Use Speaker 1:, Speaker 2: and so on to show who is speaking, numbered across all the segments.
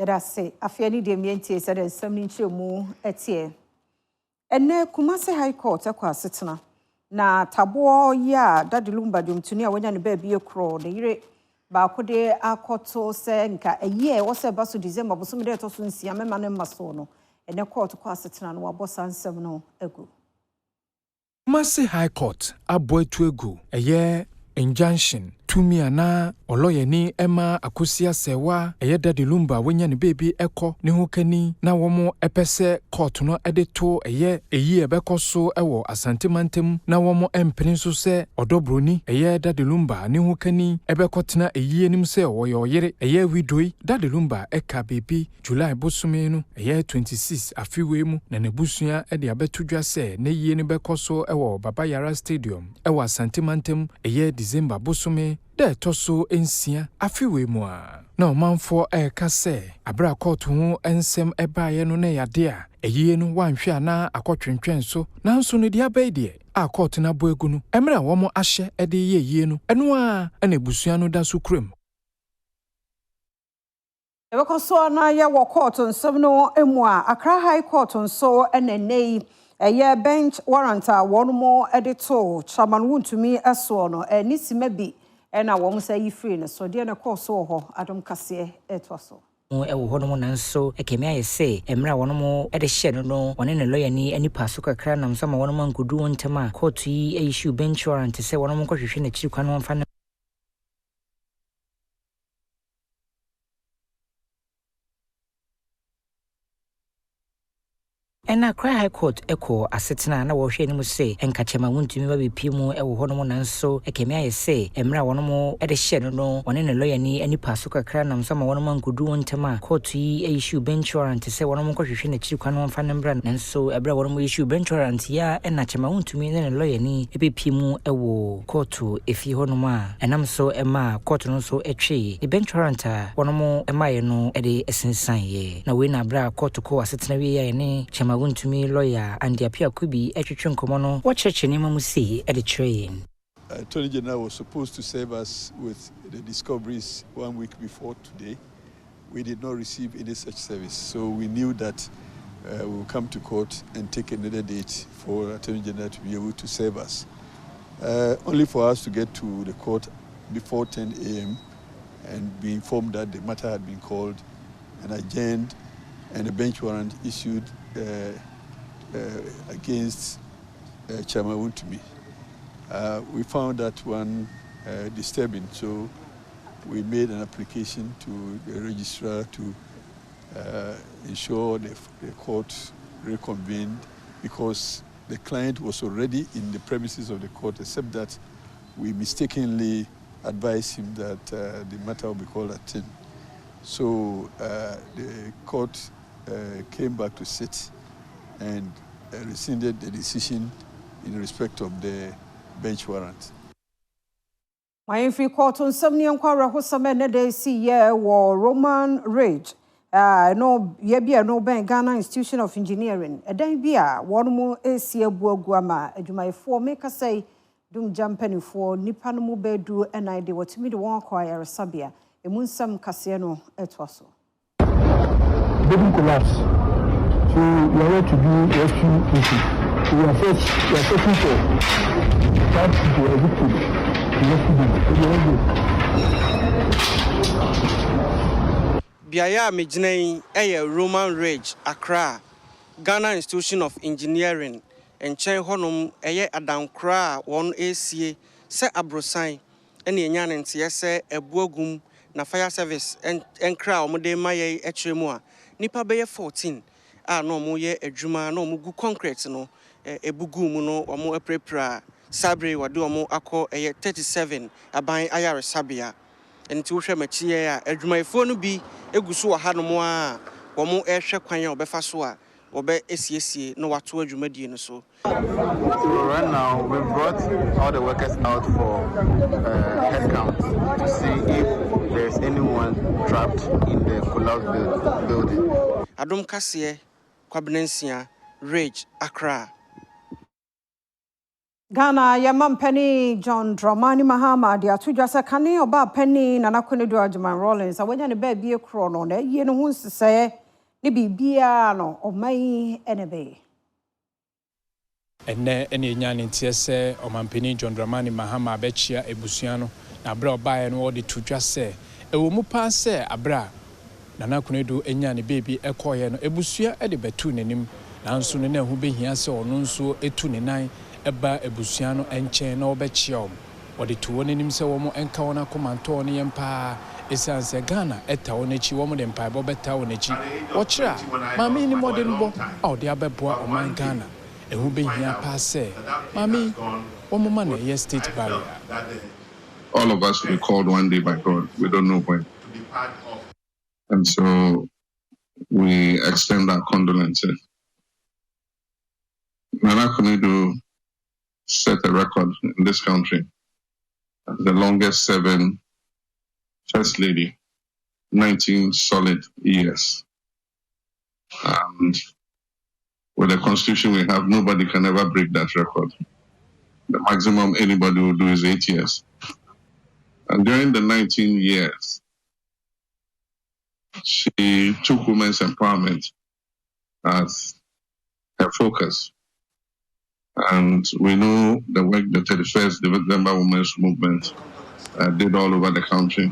Speaker 1: Yada say afiani de mienti said and some mu etie. Ene Kumasi High Court akwa setena. Na tabo ya Daddy Lumba dumtuni a wanya ne baby ekro de yire ba akode akoto se nka eye wo se baso December bo so me de to so nsia mema ne maso no. Ene court kwa setena no wabosa nsem no egu.
Speaker 2: Kumasi High Court aboetu egu eye injunction tumi ana oloyeni ema akusia sewa eye Daddy Lumba wenya ne baby eko ne ho kani na womo epese court no edeto eye eyi ebekoso ewo asantimantem na womo empene so se odobroni eye Daddy Lumba ne ho kani ebekotena eyi enim se woyo yere eye widoi Daddy Lumba eka baby July bosome no eye 26 afiwe mu na ne busua ede abetudwa se ne yi ne bekoso ewo Baba Yara Stadium ewo asantimantem eye December bosome de toso ensia afiwe mu a na omanfo kase abra court ho ensem ebaye no na yade a eyi no wanhwe na akotwentwen so nanso no dia baide a court na boegu no emre a womo ahye ede ye no eno a na busua no da so krem
Speaker 1: Ebekoso na ya wo court nsem no emu a Accra High Court nso enenei eye bench warrant a wono edito chairman wuntumi eso no nisimabi ena wo say yi free no so de na course ho Adom kase etwaso
Speaker 3: ewo hono nanso ekemi ayese emra wono ede hye no one ne lawyer ni anipa so kakra nam sama wono mankudu wontema court yi issue bench warrant se wono nkɔhwehwe na chiri kwan wonfa Ena Accra High Court eko asetena na wo hwe ni mu se enkachema wuntumi ba bepi mu ewo ho no mo nanso ekemi ayese emra wono mo ede hye no one ne lawyer ni anipa so kakra nam sama wono mankudu wontema court yi issue bench warrant se wono mo nkɔhwehwe na chiri kwan wonfa ne mbra nanso ebra wono mo issue bench warrant ya ena chema wuntumi ne lawyer ni ebepi mu ewo court efi ho no ma enam so ema court no so etwe the bench warrant wono mo emaye no ede esensan ye na we na bra court ko asetena we ya ne chema wuntumi lawyer and apia kubi etwetwe nkomo no wacheche nema mu sei ede train
Speaker 4: Attorney General was supposed to serve us with the discoveries 1 week before today. We did not receive any such service, so we knew that we will come to court and take another date for Attorney General to be able to serve us. Only for us to get to the court before 10 a.m. and be informed that the matter had been called and adjourned and a bench warrant issued against Chairman Wuntumi. We found that one disturbing, so we made an application to the registrar to ensure the court reconvened because the client was already in the premises of the court, except that we mistakenly advised him that the matter will be called at 10. So the court came back to sit and rescinded the decision in respect of the bench warrant.
Speaker 1: My free court on some near Hosame Nede see ye war Roman Rage. No, ye be a no bank Ghana Institution of Engineering. A day be a one more ACA Guama, a Jumai 4 make us say, Dum Jumpany for Nipanamu Bedu and I did what me the one choir Sabia, a Munsam Casiano etwaso.
Speaker 5: Building collapse. So we are here to do rescue mission. We are searching for that to execute the rescue.
Speaker 6: Biaya Mijnei Eye Roman Rage Accra, Ghana Institution of Engineering, and Chen Honum Eye Adam Kra 1 ACA, Se Abrosign, any Yan and Siese, a Bogum, na fire service, and Kra Mode Maye Echemua, Nipa Baye 14. No mo ye adwuma no mo gu concrete no ebugu mu no omo aprepra sabre wade omo akọ 37 aban ayare sabia enti wo hwe machi ye a adwumaifo no bi egusu wa ha no mo a omo ehwe kwan a obefa so a obe esiesie no wato adwumadie no so.
Speaker 7: So right now we brought all the workers out for head count to see if there's anyone trapped in the collapsed building.
Speaker 6: Adom kase Kwabnensia, Rage, Accra.
Speaker 1: Ghana Yamam Penny John Dramani Mahama dia to just a canny oba penny Nana Kunedu Adom Rawlings. I went on a baby a chrono, ye no wants to say, Nibi Biano or May Enebe.
Speaker 2: And any yan in TSA or Mampini John Dramani Mahama Bechia Ebusiano, na bra by and audit to just say, a woman pass say, abra. Nana Kunedu Enyani baby a coy no Ebusia Eddie Betunim, Nansun and who be here so nunso etuninine. Eba ebusiano enche na obechiom odi tuone nim se womo enka wona komanto ne yempa esanse Ghana eta onechi womo de mpa bo beta onechi ochira mami ni modern bo odi abeboa oman Ghana ehu behia pa se mami womo ma na ye state barrier.
Speaker 8: All of us will be called one day by God. We don't know when. And so we extend our condolences. Nana Kunedu set a record in this country as the longest serving First Lady, 19 solid years. And with the constitution we have, nobody can ever break that record. The maximum anybody will do is 8 years. And during the 19 years, she took women's empowerment as her focus. And we know the work the 31st December Women's Movement did all over the country.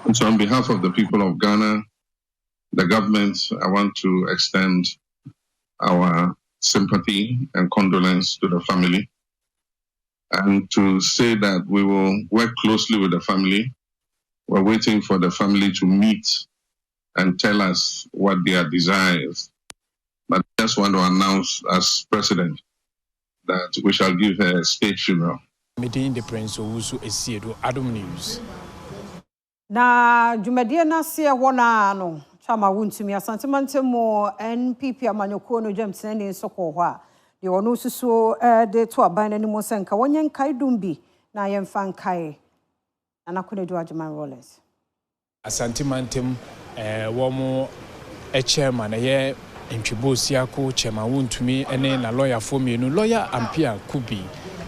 Speaker 8: And so on behalf of the people of Ghana, the government, I want to extend our sympathy and condolence to the family and to say that we will work closely with the family. We're waiting for the family to meet and tell us what their desires. But I just want to announce as president that we shall give her a state funeral.
Speaker 2: Meeting the Prince Owusu Esiedo Adom News.
Speaker 1: Na Jumedia Nasia wana no chama wuntumi asantamente mo NPP amanyoko no James ne soko hɔ a de ono susu de to aban ne mo senka wonyen kai dumbi na yemfa nkai anakonedu Adom Rawlings.
Speaker 2: Asantemantem wo chairman ye Ntwibosiako chairman wuntumi ene na lawyer for me no lawyer Ampia Kubi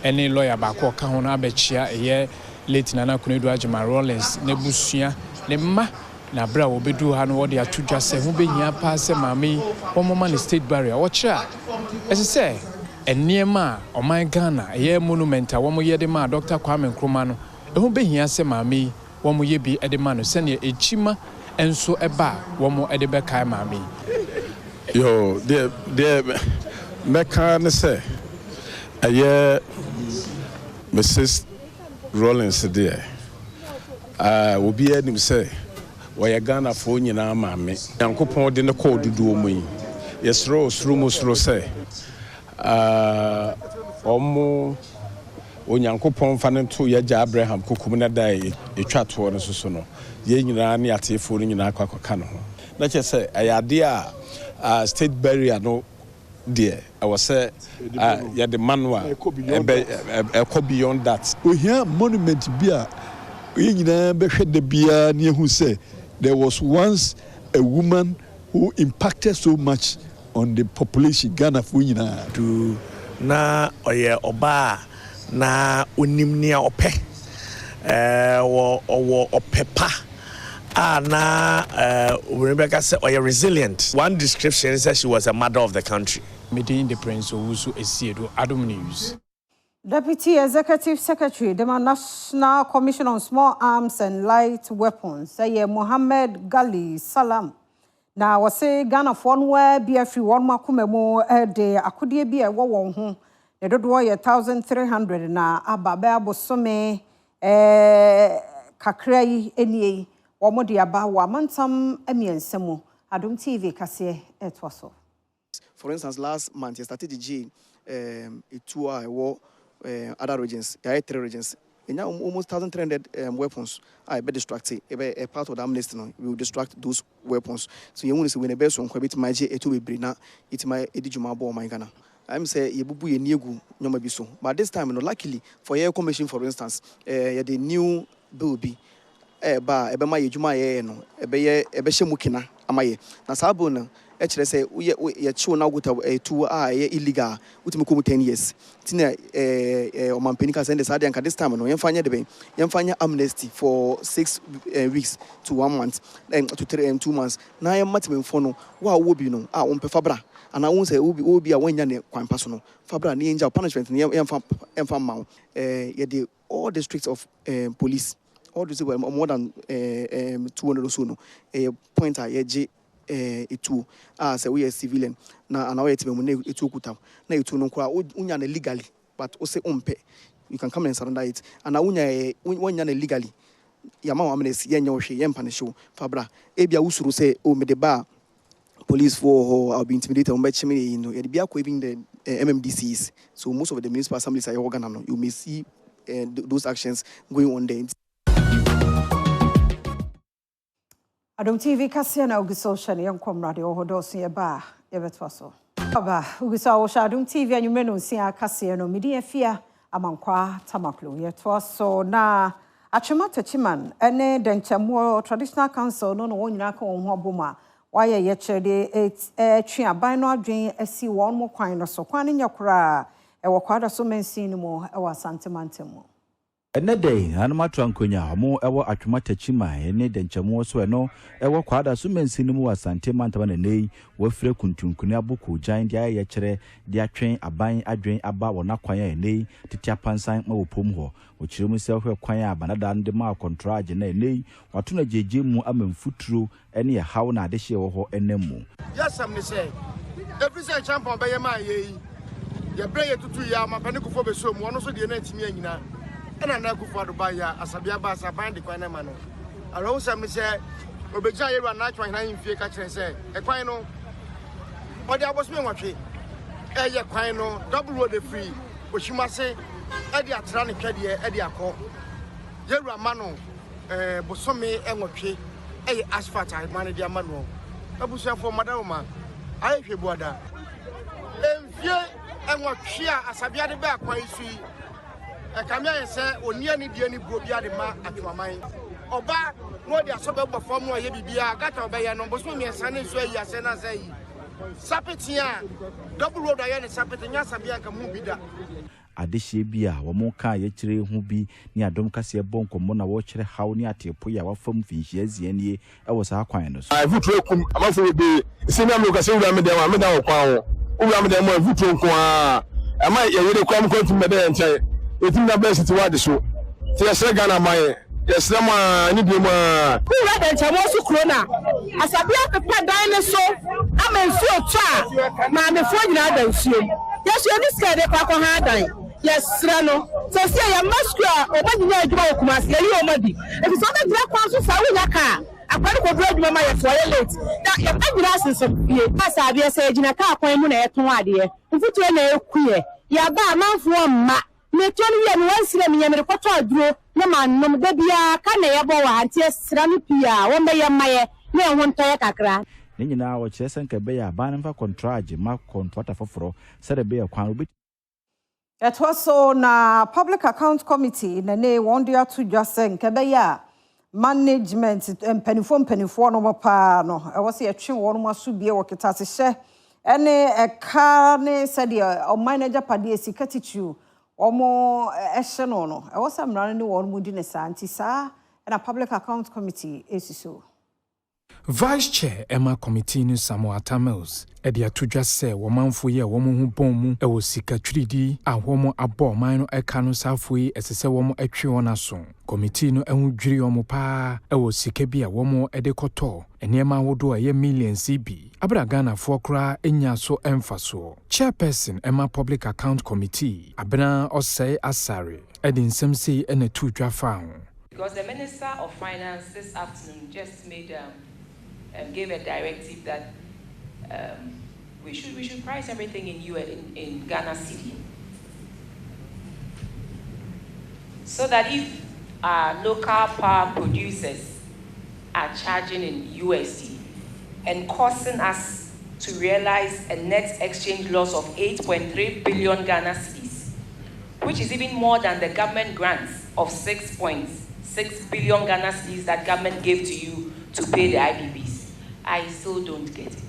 Speaker 2: ene lawyer ba ko ka ho na abechia ye late Nana Kunedu Adom Rawlings ne busua ne ma na bra wo bedu ha no wo de atudwa se ho behia pa se mami wo mama ne state barrier wo kira ese se eniema oman Ghana ye monument a wo mo ye de ma Dr. Kwame Nkrumah no ho behia se mami wo mo ye bi e de ma no se ne echima enso eba wo mo e de be kai mami.
Speaker 9: Yo, the meka ne say aye Mrs. Rawlings there. Will be anim say we Ghana for nyina maame. Yankopon de ne call dudu omo yi. Yesro sro say omo onyankopon fa ne to yaja Abraham kokum na dai etwa to no so no. Ye nyina ne atefo no nyina akwa no ho. Na che say ayade a state barrier no there. I was say yeah the manual e beyond that.
Speaker 10: We hear monument bia we nyina be hwede bia ne hu say there was once a woman who impacted so much on the population Ghana for nyina
Speaker 11: to na oye oba na onimnia ope wo opepa Rebecca said, "Oh, you're resilient." One description says she was a mother of the country.
Speaker 2: Meeting the Prince Owusu Esiedo Adom News.
Speaker 1: Deputy Executive Secretary, the National Commission on Small Arms and Light Weapons, say Mohammed Gali Salam. Now, I say Ghana for nowhere be a free one makumemo de akudie be a won home. They don't weigh 1,300 na ababe bosome kakrai enie. Adom TV kase etwaso.
Speaker 12: For instance, last month I started the G a tour other regions, 3 regions. And now almost 1,300 weapons I be distracted. A part of the amnesty we will distract those weapons. So you want to see when a best one quite my J to be brina, it's my edijuma bo my Ghana. I'm say ye bubu ye niegu nyoma biso. But this time, luckily for your commission, for instance, the new bill be eba ma yejuma ye no ebe hye mukina amaye na sabo no actually say we show now go to 2 illegal ultimo come 10 years tina omanpenika send the and this time no yemfanya de yemfanya amnesty for 6 weeks to 1 month to 2 months na yematim fono wa wo bi no ompe fabra and I won't say obi a wanya ne kwan paso no fabra ne enja punishment ne yemfa ma ye the all districts of police all those were more than 200 or so no point ye etu say we are civilian na and we tebe mu na etu okutam na etu no kwa unya na legally but o say umpe you can come and surrender it and unya na legally yama wa amnesty ye nya ohwe ye mpa ne show fabra ebia usuru say o me de ba police for I'll be intimidated on chimney, you know, even the MMDCs. So most of the municipal assemblies are organ. You may see those actions going on there.
Speaker 1: Adom TV Kasiana Ugisoshan, young comrade, or Hodosi Bar, Evertwaso. Aba, Ugisawa Adom TV and you men see a Kasiano, media fear among Kwa Tamaklu, yet was so na Achimata Chiman, and then Chamor traditional council, no one yako on Wabuma. Why yesterday it's a binary drain a see one more coin or so quan in your cry. I will quite a so many cinema or Santamantemo.
Speaker 13: Day, Anima Tranconia, more ever Atumata Chima, and then Chamo Sweno, ever quite a so many cinema or Santamantaman and nay, were frequenting Kunabuku, giant yachere, their train a buying a drain about or not quite a nay, to Japan sign Mo Pumho, which you myself have quite Banadan de Mar contrage and nay, or Tuna Jimu Amen Futru, any how na de share or enemo.
Speaker 14: Yes, I'm say. Every say champion by my ye. Your prayer to 2 years, my panic for the sum, one also the next me. And I never for the buyer as a biabas, a bind the coin man. I also say, Obeja, you are not trying to fear catch and say, a quino. Or there was me watching. A quino, double road free, which you must say, Eddie Atrani Kedia, Eddie Ako. Yera Mano, Bosome, and Mochi, a asphalt, I manage your manual. I was for Madama. I have border. And what she as a biada back, quite sweet. I come here and say, O near need any brobia de ma at your mind. Oba, no, they are so perform more heavy beer, got obey and almost me and Sunday swear you send us a Sapitia, double road I am a Sapitia, Sabiaca movie that.
Speaker 13: Adeshe bia wo mo ka ye kire hu bi ni Adom kase bonko mo na wo kire haw ni atepo ya wa fam finhia zie nie e wo sa kwan no so
Speaker 5: ai vutu kum amafo be sini am kase wura me dem wa me da wo kwan wo wura me dem mo vutu nko a ama ye yire kwam kwantum me da nche etim na best ti wade so ti yesre Ghana maye yesre ma ni bi ma wura da nche mo su krona asabia pepa dan ne so amensu otua ma me fo nyina da nsuo yes you this guy dey pa ko ha dan yes no so say ya mascua obanyina adwuma okumase yi omadi if so that direct kwan so sa wunya ka akwari ko bro adwuma ma ye for late that ya adwira sense fie asa abia say gina ka kwan mu na eton ade mfutu na ekuye ya ba amanfo mma me toni ye no wansire me yemere kwato aduro na mannom da bia ka na ye bo wa antie sra no pia wo me ye maye na ehon toye kakra
Speaker 13: ne nyina wo kire senka be ya ba nfa contract ma contractor foforo sere be ya kwan obi.
Speaker 1: It was so na Public Account Committee na ne one day to just nkebe ya management penifo no pa no e was ye twe won ma so bie wo kitase hye ene e ka ne said o manager pade sika titu omo ehye no e was amran ne won mu di ne sa anti sa na Public Account Committee esiso
Speaker 2: Vice Chair Emma Committee ni Samuel Tamils edi atudwa se womanfo ye womo hu bon mu e wo sika twiridi a womo abo man no eka no safo yi esese womo atwe wona so committee no ehu dwiri womo pa e wo sika bi a womo ede koto enema wodo ye millions bi abra Ghana fo kra enya so emfaso chairperson Emma Public Account Committee abena osei asare edi nsem sei ena tudwa fa ho
Speaker 15: because the Minister of Finance this afternoon just made gave a directive that we should price everything in Ghana Cedi, so that if our local power producers are charging in USD and causing us to realize a net exchange loss of 8.3 billion Ghana cedis, which is even more than the government grants of 6.6 billion Ghana cedis that government gave to you to pay the IBBs. I still don't get it.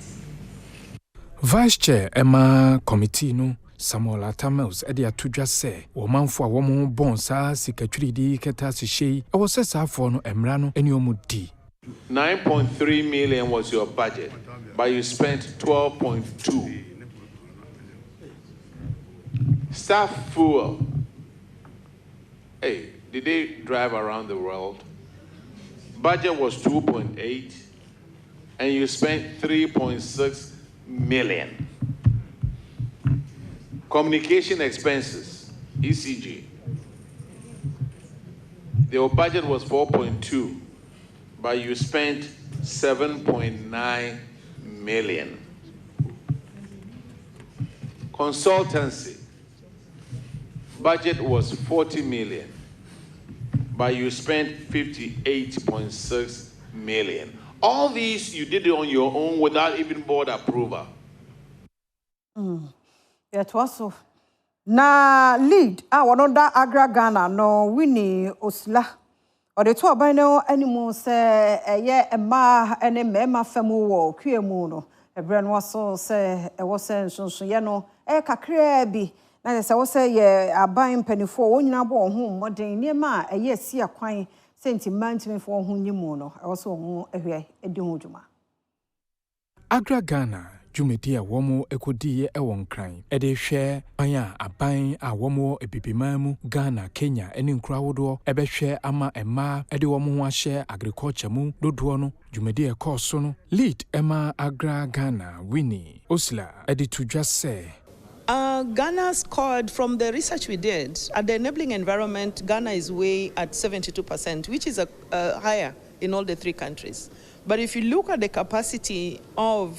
Speaker 2: Vice Chair Emma Committee no Samuel Atamels edi atudwa se wo manfo a wo mo bon sa sikatwiridi keta sihye e wo se saafo no emra no eni omu di
Speaker 16: 9.3 million was your budget, but you spent 12.2. Staff fuel. Hey, did they drive around the world? Budget was 2.8, and you spent 3.6 million. Communication expenses, ECG. Their budget was 4.2, but you spent 7.9 million. Consultancy, budget was 40 million, but you spent 58.6 million. All these you did it on your own without even board approval.
Speaker 1: It was so. Na lead one that Agra Ghana no winnie Osla or the two by no anymore say a ma and a mema femu wo kuemu no a brand was so say a was saying so yano kakrebi na say was say a buying penny for one nabo home modern near ma a yes see a quine sentiment me for whom you mono also more a edumujuma
Speaker 2: Agra Ghana Jumedi a womo ekodi e won kran e de hwe anya aban a womo ebibimamu Ghana Kenya eni nkura wodo e be hwe ama emma e de womo ho ahye agriculture mu dodo no Jumedi e course no lead Emma Agra Ghana Winnie Osla e de to just say
Speaker 17: Ghana scored from the research we did at the enabling environment. Ghana is way at 72%, which is higher in all the three countries. But if you look at the capacity of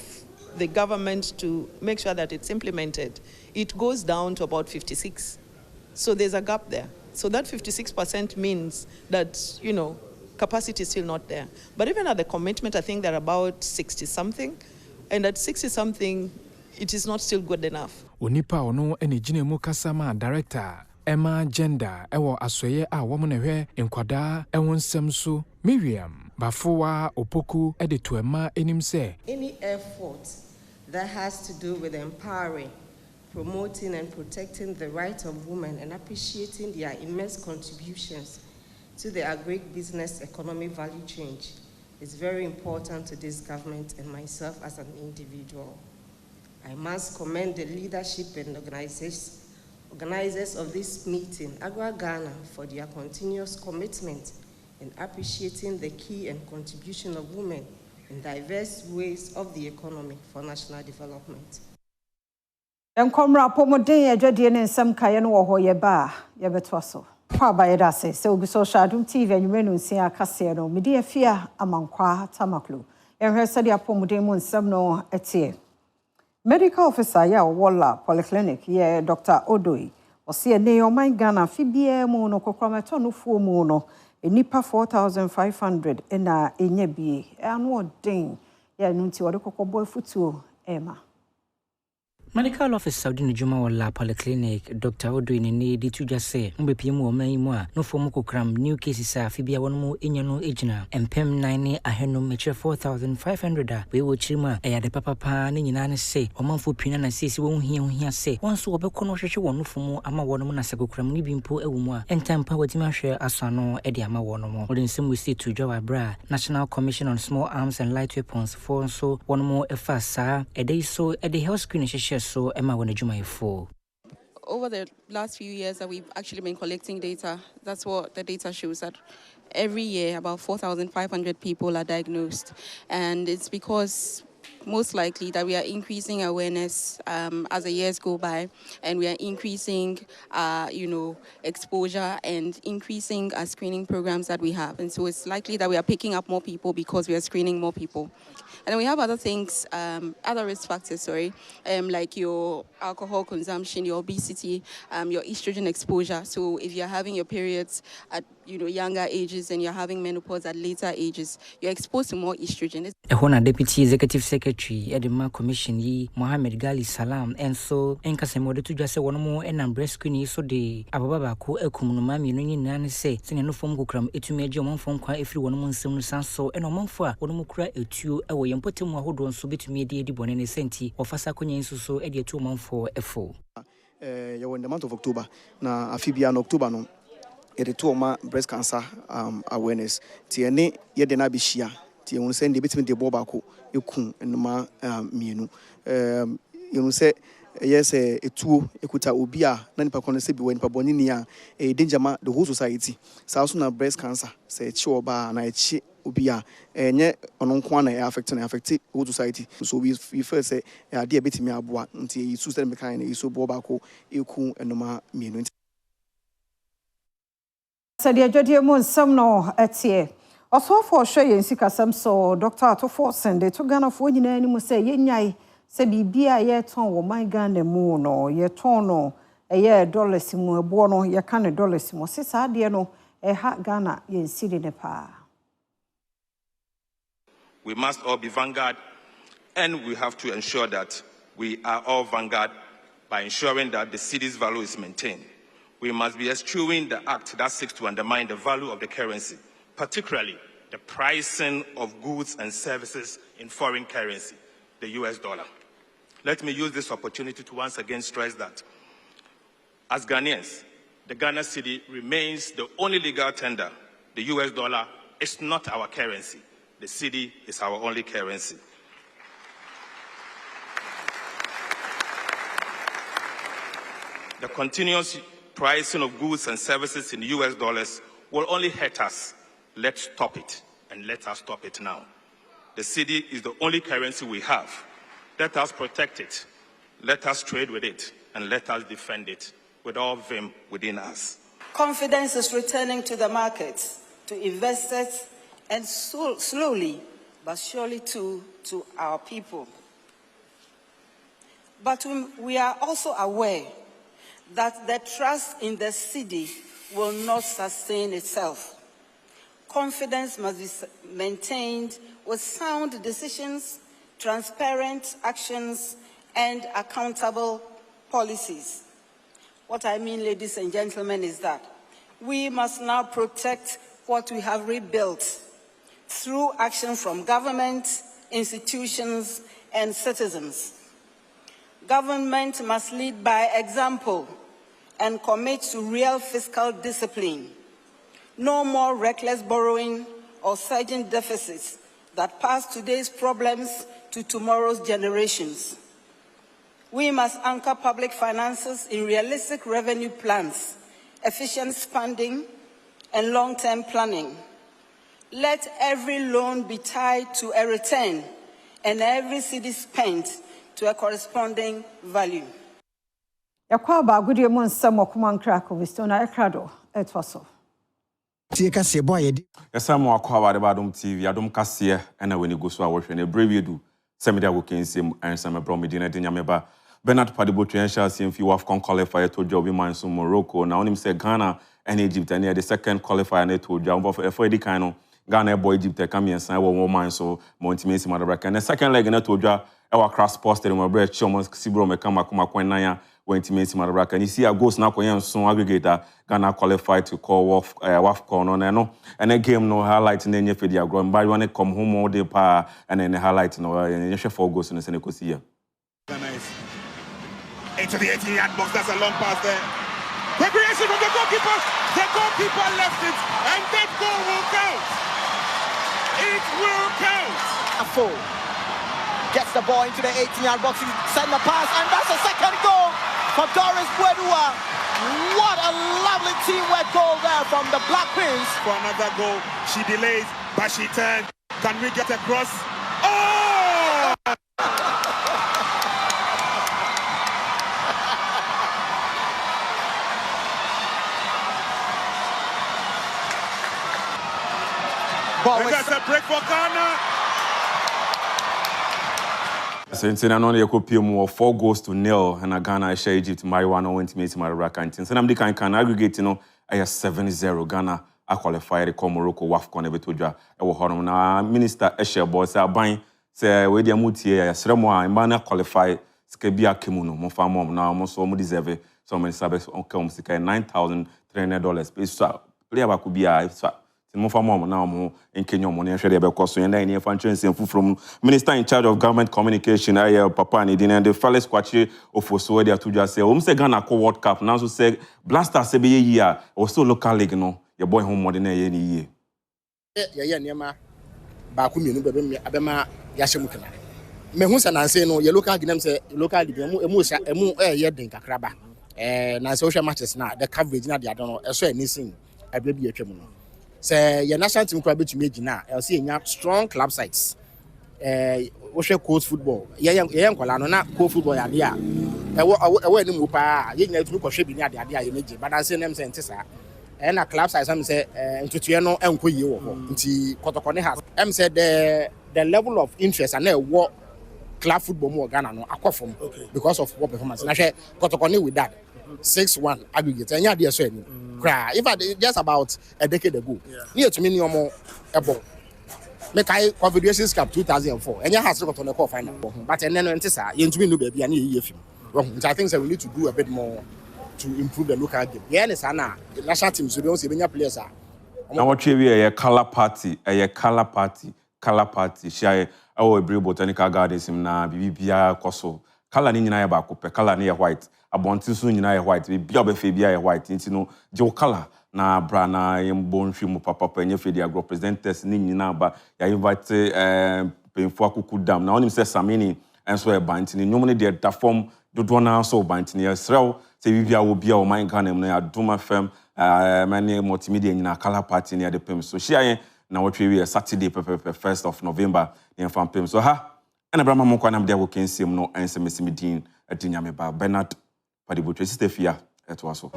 Speaker 17: the government to make sure that it's implemented, it goes down to about 56. So there's a gap there. So that 56% means that, you know, capacity is still not there. But even at the commitment, I think they're about 60-something. And at 60-something, it is not still good enough.
Speaker 2: Onipa ono eni gine mu kasama director Emma Gender ewo asoye a womo ne hwe enkwada ewon nsem so Miriam Bafowa Opoku editu Emma enim se
Speaker 18: any effort that has to do with empowering, promoting and protecting the rights of women and appreciating their immense contributions to the agribusiness economic value chain is very important to this government and myself as an individual. I must commend the leadership and organizers of this meeting, Agra Ghana, for their continuous commitment in appreciating the key and contribution of women in diverse ways of the economy for national development.
Speaker 1: Enkomra pomodin adwadie ne nsem kaye no wo ho ye ba ye betwaso. Kwa ba ye da se obi social Adom TV anwumenu nsia kase no mede afia amankwa tamaklo. Enhwe sade apomodin mu nsem no etie. Medical officer ya Walla Polyclinic ye Dr. Odoi osie ne oman Ghana fibie mu no kokrameto no fuo mu no enipa 4500 ena enye bie anu odin ya nunti wode kokobo futuo ema
Speaker 3: Medical officer Saudi Nujuma Walla Polyclinic Dr. Odoi ni di tuja se mbepiem wo man mu a no fom kokram new cases a fibia won mu enya no ejina empem 9 ahenum metre 4500 a we wo chirima e ya de papa ne nyina ne se omanfo pina na sesi wo hia se won so obekọ no hwehwe won fom ama won mu na se kokram ni bimpo ewu mu a entampa watima hwe asano e de ama won mu odin sem we see to jowa bra National Commission on Small Arms and Light Weapons for so won mu efa sa e dey so e de health screen hwehwe so Emma when the
Speaker 19: over the last few years that we've actually been collecting data, that's what the data shows, that every year about 4,500 people are diagnosed, and it's because most likely that we are increasing awareness as the years go by, and we are increasing exposure and increasing our screening programs that we have, and so it's likely that we are picking up more people because we are screening more people. And then we have other things, other risk factors, like your alcohol consumption, your obesity, your estrogen exposure. So if you're having your periods at younger ages and you're having menopause at later ages, you're exposed to more estrogen.
Speaker 3: Ehona Deputy Executive Secretary Edema Commission yi Mohammed Gali Salam and so enkasemode to just one more and breast screen so de ababa ko ekum no ma mienu nyina ne se se no fom kokram etumi age omon fom kwa efiri wono nsem no sanso eno monfo a wono mukura etuo ewo yempotem ahodo nso betumi edi bone ne senti ofasa konya nsuso edi etu monfo efo
Speaker 12: in the month of October na afibia no October no Eritoma breast cancer awareness. Tiene yede na bishia. Tie unu se ndi betimi de boba ko eku enuma mienu. You say yes etuo ekuta obi a na nipa kono se bi wani pa boni ni a danger ma the whole society. Sa also na breast cancer se chi oba na echi obi a enye ono nko na affect whole society. So we feel say ade betimi aboa nti yisu se me kan na yisu boba ko eku enuma mienu.
Speaker 1: Cedi adwodie mu nsam no etie osofo hwe yen sikasam so Dr. Atofo Sende to Ghana fo nyina ni mu se yenyai se bibia ye ton wo man Ghana mu no ye ton no eye dollars mu ebo no ye ka ne dollars mu se sa de no ha Ghana yen sidi ne pa.
Speaker 20: We must all be vanguard, and we have to ensure that we are all vanguard by ensuring that the city's value is maintained. We must be eschewing the act that seeks to undermine the value of the currency, particularly the pricing of goods and services in foreign currency, the US dollar. Let me use this opportunity to once again stress that as Ghanaians, the Ghana cedi remains the only legal tender. The US dollar is not our currency. The cedi is our only currency. The continuous pricing of goods and services in US dollars will only hurt us. Let's stop it, and let us stop it now. The cedi is the only currency we have. Let us protect it, let us trade with it, and let us defend it with all vim within us.
Speaker 21: Confidence is returning to the markets, to investors, and slowly but surely to our people. But we are also aware that the trust in the cedi will not sustain itself. Confidence must be maintained with sound decisions, transparent actions, and accountable policies. What I mean, ladies and gentlemen, is that we must now protect what we have rebuilt through action from government, institutions, and citizens. Government must lead by example and commit to real fiscal discipline. No more reckless borrowing or surging deficits that pass today's problems to tomorrow's generations. We must anchor public finances in realistic revenue plans, efficient spending, and long-term planning. Let every loan be tied to a return and every cedi spent to a corresponding value.
Speaker 1: Yakwa ba gudie mu nsam okuma nkra ko Vistona Ekrado etwaso.
Speaker 22: Tie kase boy yedi.
Speaker 23: Yesa mo akwa wa de Adom TV Adom kase na weni go so a wohwe na brevi edu semedia go kensem ansam bro medina de nyameba Bernard Padibo Trianshal CMF WAFCON qualifier to job in Manso Morocco na onim say Ghana and Egypt and the second qualifier na to job for edi kan no Ghana boy Egypt come and sign one man so Montimesi Madabraka and the second leg na to job our cross poster in my bread chomo sibro me kama kuma kwenanya Montimesi Madabraka and you see a ghost na koyen so aggregator Ghana qualified to call WAFCON no and a game no highlight in the for the agro but when it come home all day pa and then the highlight no and four goals in the Senegal
Speaker 24: into the 18-yard box. That's a long pass there. The creation from the goalkeeper. The goalkeeper left it, and that goal will count. It will count.
Speaker 22: A foul. Gets the ball into the 18-yard box. He sends a pass, and that's a second goal for Doris Bwedua. What a lovely teamwork goal there from the Black Queens.
Speaker 24: For another goal, she delays, but she turned. Can we get across? Oh! And that's a break for Ghana.
Speaker 23: Since I know you could pay more 4 goals to 0 and Ghana share Egypt marijuana went to meet Madabraka and since I'm the kind aggregate I 7-0 Ghana a qualify the Morocco WAFCON ebetodwa e wo honom na minister Eshebo say aban say we dia mutie ya sremo a imba qualify sika bia kemu no mo fa mom na mo so mo deserve so many service on come sika $9,300 pe so player ba ku bia so mo fa mom na mo enkenyo mo ne hwe de be koso yen na fan transen from minister in charge of government communication papa ni din the Felix Kwachi ofoso de atudwa say o mse Ghana ko World Cup now so say Blaster se be ye a o so local league no your boy home modern ye ni ye
Speaker 14: ye niema ba ku mienu bebe abema ya hyemu kana me hu sananse no ye local ginem say local league emu ye den kakraba na say o hwe matches na the coverage na de adon no eso anything abebi atwam no say your national team kwa betumi agina el say nya strong club sites o hwe coast football ye nkwala no na coast football ya de a ewo animu pa ye nyina tumi kohwe bi ni ade a ye meje but say nem say ntisa na club sites am say ntutuye no enkoyie wo ho nti kotokone has am say the level of interest and what club football mo Ghana no akofom because of what performance na hwe kotokone with that 6-1 aggregate enya de so ani cry if I just about a decade ago near to me ni omo ebo make I Confederations Cup 2004 enya has kotokone call final but enne no ntisa ye ntumi no bia na ye fim I think so we need to do a bit more to improve the local game. Yeah, the national team so don't see many players are.
Speaker 23: Now what we a color party, color party. Share our Ebri Botanical Gardens na bibia koso. Color ni nyina ba ko pe color ni white. Abonti so nyina white. Bibia be bia white. Nti no je color na bra na yembo nhwi mu papa penye fe dia representatives ni nyina ba ya invite penfo akuku dam. Na onim se Samini enso e banti ni nyom ne de da form dodo na so banti ni esrew se bibia wo bia o man Ghana na Adom FM many multimedia nyina color party ni adepem so share na wotwe we Saturday 1st of November ni fan pem so ha ena bra mamon kwa na mde wo kensem no ensemesimi din adinyame ba Bernard Padibotwe Stefia etwaso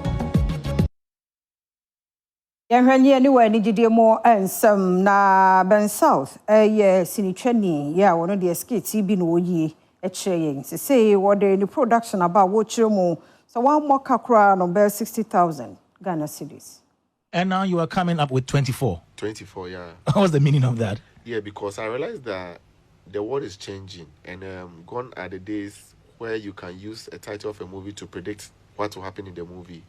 Speaker 1: Yanhwanye ni wa ni gidie mo ensem na Ben South ye sinitwani ya wono de skate bi no oyi echeyen se say what the production about watching mo so one more kakra no be 60,000 Ghana cedis.
Speaker 4: And now you are coming up with 24.
Speaker 6: 24, yeah.
Speaker 4: What's the meaning of that?
Speaker 6: Yeah, because I realized that the world is changing, and gone are the days where you can use a title of a movie to predict what will happen in the movie.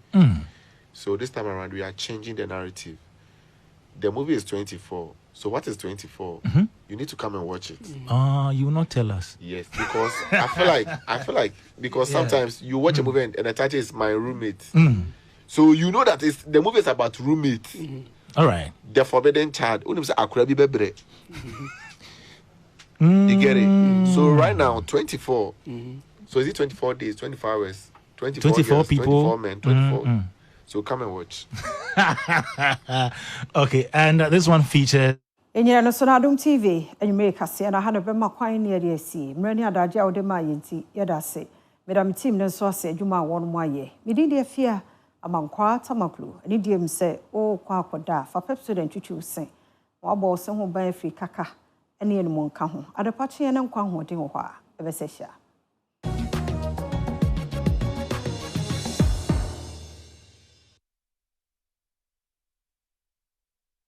Speaker 6: So this time around, we are changing the narrative. The movie is 24. So what is 24? You need to come and watch it.
Speaker 4: You will not tell us.
Speaker 6: Yes, because I feel like because sometimes you watch a movie and the title is My Roommate. So you know that the movie is about roommates.
Speaker 4: All right.
Speaker 6: The Forbidden Child. You get it? So right now, 24. So is it 24 days, 24 hours, 24 years,
Speaker 4: people,
Speaker 6: 24 men, 24. So come and watch.
Speaker 4: Okay, and this one featured.
Speaker 1: Enyira no so na Adom TV enyume kase na ha no be makwan ne ade asi mrani adaje awde ma yenti yeda se medam team ne so ase adwuma won mo aye medin de afia amankwa tamaklu ani diem se o kwa akoda fa pep student twitwu sen wa bo se ho ban afri kaka ene ene mo nka ho adepache ne nkwa ho den ho a ebe se hia